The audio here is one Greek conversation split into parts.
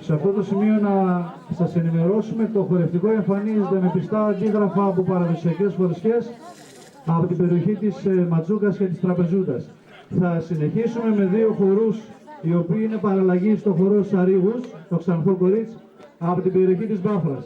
Σε αυτό το σημείο να σας ενημερώσουμε, το χορευτικό εμφανίζεται με πιστά αντίγραφα από παραδοσιακές φορεσιές από την περιοχή της Ματσούκας και της Τραπεζούντας. Θα συνεχίσουμε με δύο χορούς, οι οποίοι είναι παραλλαγή στο χορό Σαρίγους, το Ξανθό Κορίτσι, από την περιοχή της Μπάφρας.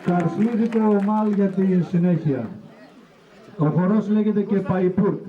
Καρσλίδικο ομάλ για τη συνέχεια. Ο χορός λέγεται και Παϊπούρτ.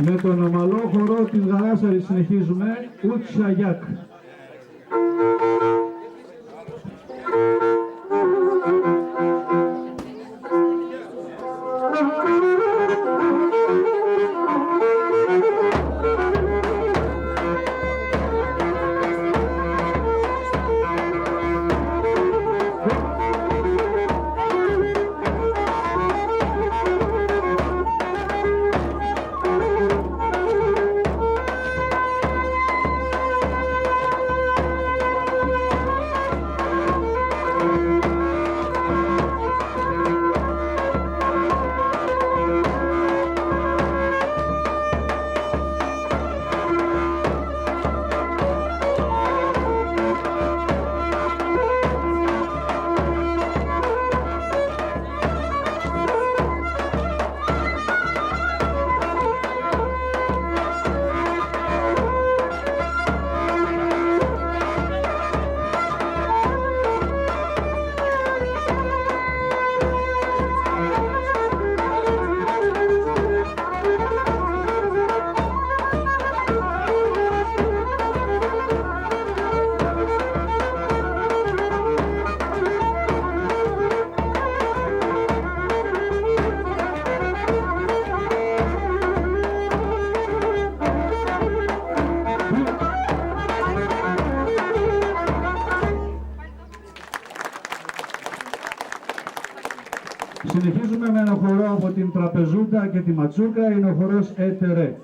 Με τον ομαλό χορό της Γαράσαρης συνεχίζουμε, Ουτσαγιάκ. Συνεχίζουμε με ένα χορό από την Τραπεζούντα και τη Ματσούκα, είναι ο χορός Έτερε.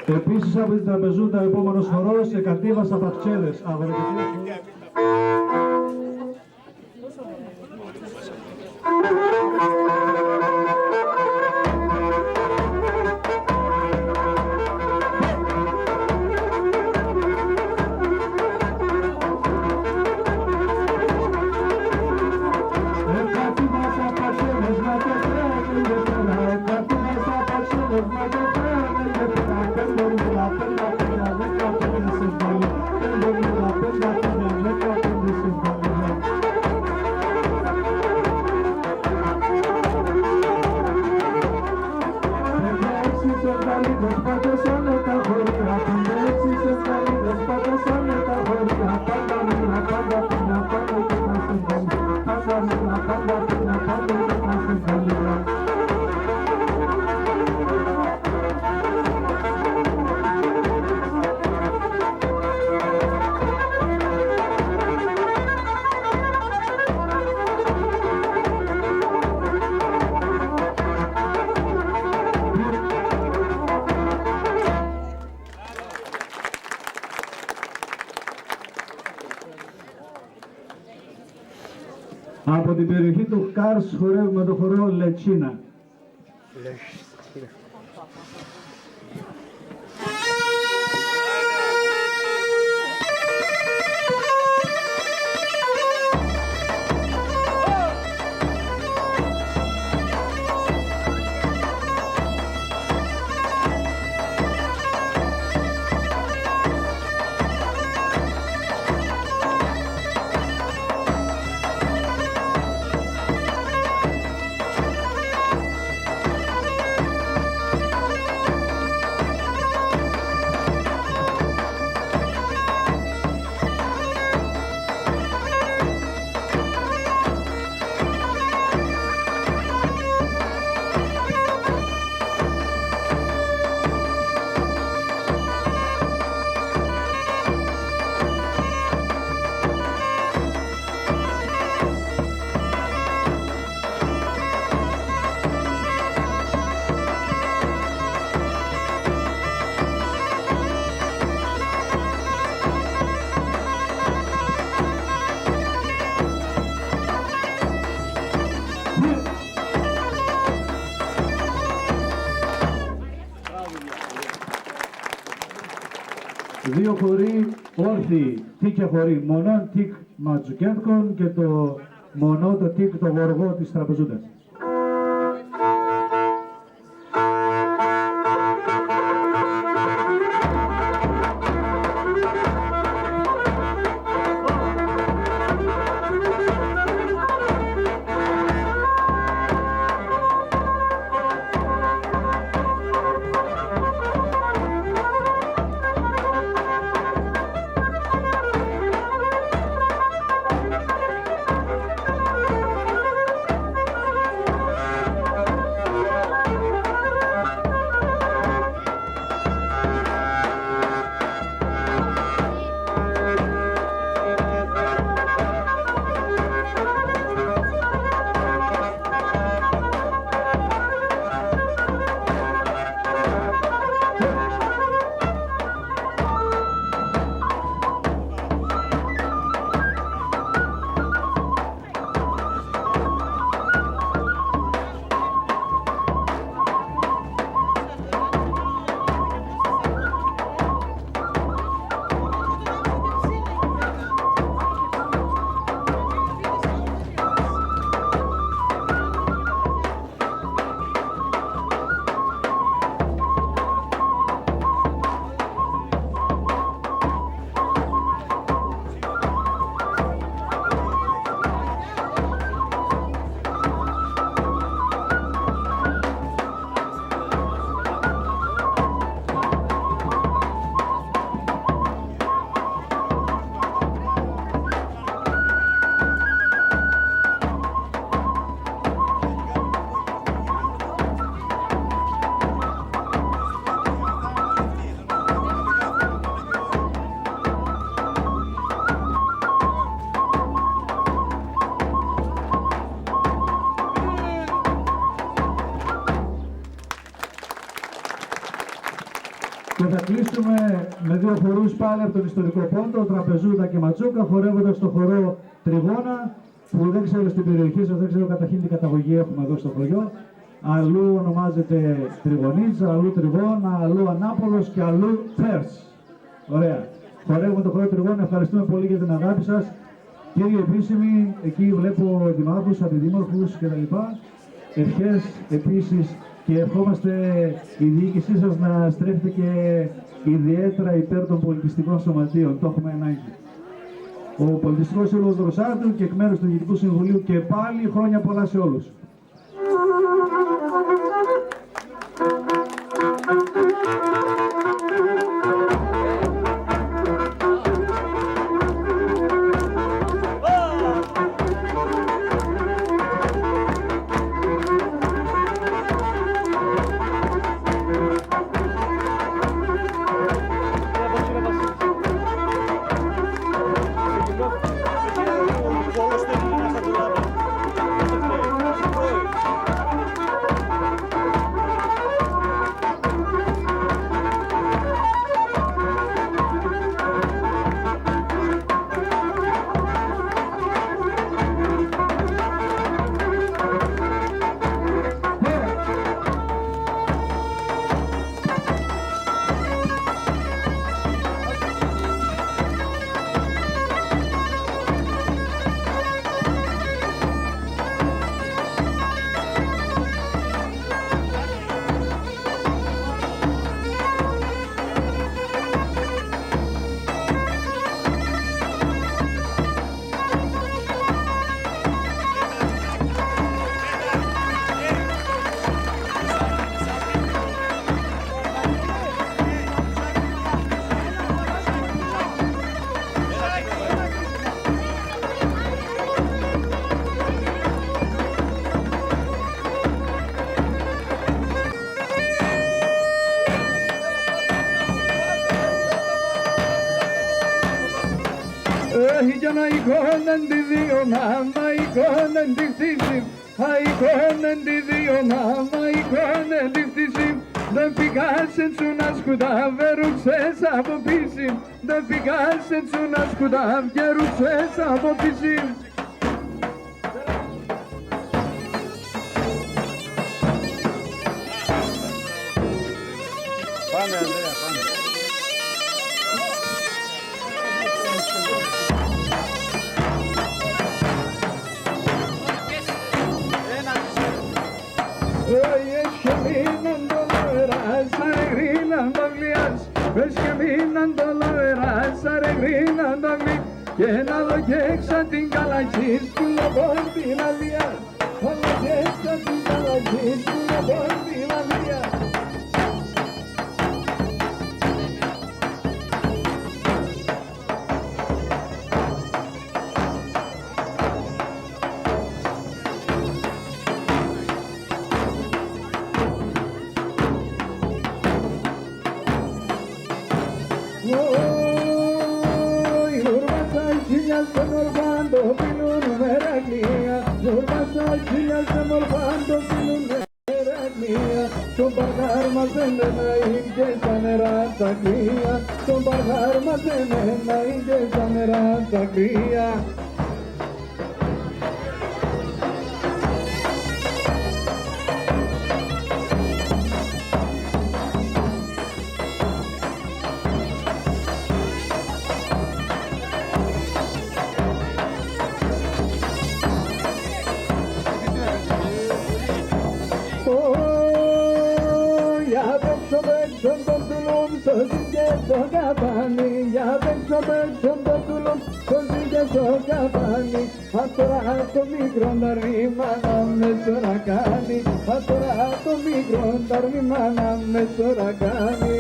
Επίσης από την Τραπεζούντα ο επόμενος χορός Εκατήβας Απαυξέδες. Από την περιοχή του Κάρς χορεύουμε το χορό Λετσίνα. Δύο χωρί όρθιοι, τίκια χωρί, μονόν τίκ ματζουκέντκων και το μονό το τίκ το γοργό της Τραπεζούντας. Και θα κλείσουμε με δύο χορούς πάλι από τον ιστορικό πόντο, Τραπεζούτα και Ματσούκα, χορεύοντας το χορό Τριγώνα, που δεν ξέρω στην περιοχή σας, δεν ξέρω καταρχήν τι καταγωγή έχουμε εδώ στο χωριό. Αλλού ονομάζεται Τριγωνίτσα, αλλού Τριγώνα, αλλού Ανάπολος και αλλού Πέρς. Ωραία. Χορεύουμε το χορό Τριγώνα, ευχαριστούμε πολύ για την αγάπη σας. Κύριε Επίσημοι, εκεί βλέπω δημάρχους, αντιδήμαρχους κτλ. Ευχές επίσης και ευχόμαστε η διοίκησή σας να στρέφεται και ιδιαίτερα υπέρ των πολιτιστικών σωματείων. Το έχουμε ανάγκη. Ο Πολιτιστικός Σύλλογος Δροσάρτου και εκ μέρους του Διοικητικού Συμβουλίου και πάλι χρόνια πολλά σε όλους. Για να εικόνεν τη δύο μάμα, εικόνεν τη φτύση. Εικόνεν τη δύο μάμα, εικόνεν τη φτύση. Δεν πηγάσεν σου να σκουταβερουξές από πίση. Δεν πηγάσεν σου να σκουταβερουξές από πίση. Πάμε Ανδρέα, πάμε. Και να λογέξα την καλαγή του λαμπών την αλία. Να λογέξα την καλαγή του λαμπών την αλία. Τον παγάρ μαζεμένα είναι στα νερά τα κρύα. Τον παγάρ μαζεμένα είναι στα νερά τα κρύα. Στο καπάνι, για παίξω το κουλό, το ζήκε στο καπάνι. Ας τώρα το μικρό τα ρήμα να με σωρακάνει. Ας τώρα το μικρό τα ρήμα να με σωρακάνει.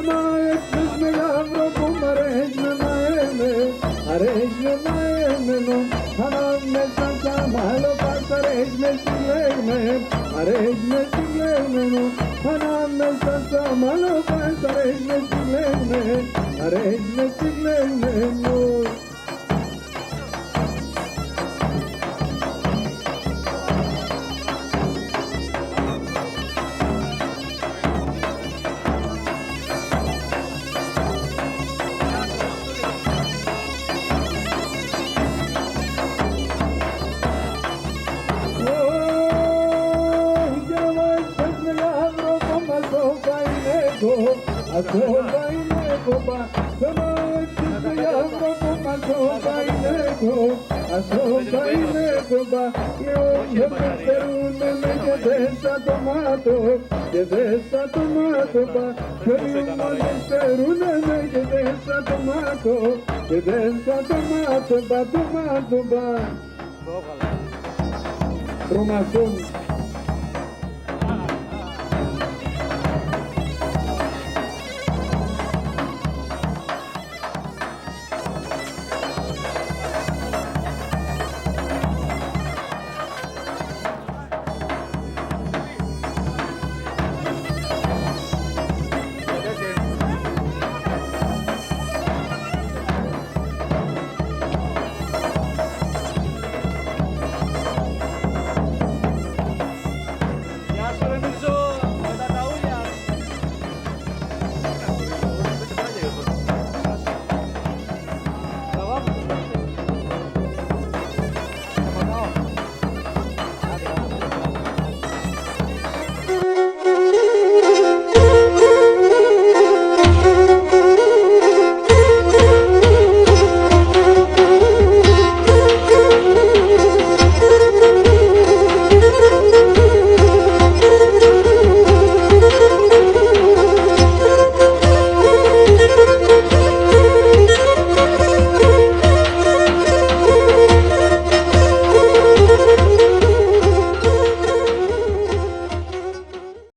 Μα έφτιας με γαύρο που μ' αρέσει να μ' αέμαι. αρέσει να έμενω, ανάμεσα στα μάλωπας, αρέσει με συλλέγμε, αρέσει με συλλέγμενο, ανάμεσα στα μάλωπας, αρέσει με συλλέγμε, αρέσει με συλλέγμενο. Ασόβα είναι κομπά, θα μάξεις το γιάβρο που ασόβα είναι κομπά, ασόβα είναι κομπά, οι όνοι με φερούνε με και δεν θα το μάτω, και δεν θα το μάτω πα, και οι όνοι φερούνε με και δεν θα το μάτω, και δεν θα το μάτω πα, το μάτω πα. Τρομαθούν.